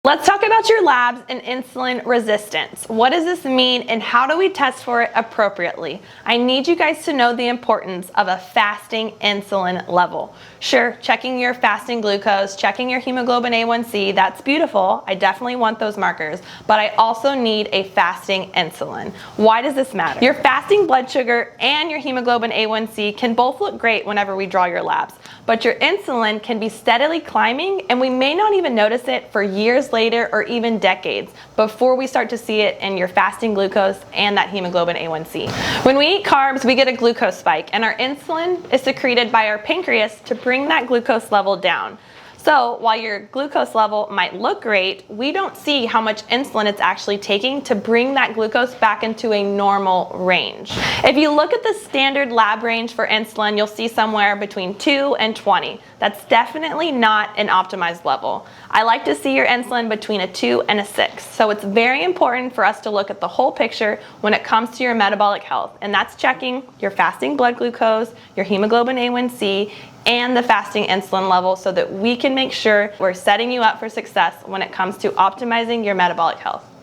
Let's talk about your labs and insulin resistance. What does this mean and how do we test for it appropriately? I need you guys to know the importance of a fasting insulin level. Sure, checking your fasting glucose, checking your hemoglobin A1C, that's beautiful. I definitely want those markers, but I also need a fasting insulin. Why does this matter? Your fasting blood sugar and your hemoglobin A1C can both look great whenever we draw your labs, but your insulin can be steadily climbing and we may not even notice it for years later or even decades before we start to see it in your fasting glucose and that hemoglobin A1C. When we eat carbs, we get a glucose spike and our insulin is secreted by our pancreas to bring that glucose level down. So while your glucose level might look great, we don't see how much insulin it's actually taking to bring that glucose back into a normal range. If you look at the standard lab range for insulin, you'll see somewhere between 2 and 20. That's definitely not an optimized level. I like to see your insulin between a 2 and a 6. So it's very important for us to look at the whole picture when it comes to your metabolic health. And that's checking your fasting blood glucose, your hemoglobin A1C, and the fasting insulin level so that we can make sure we're setting you up for success when it comes to optimizing your metabolic health.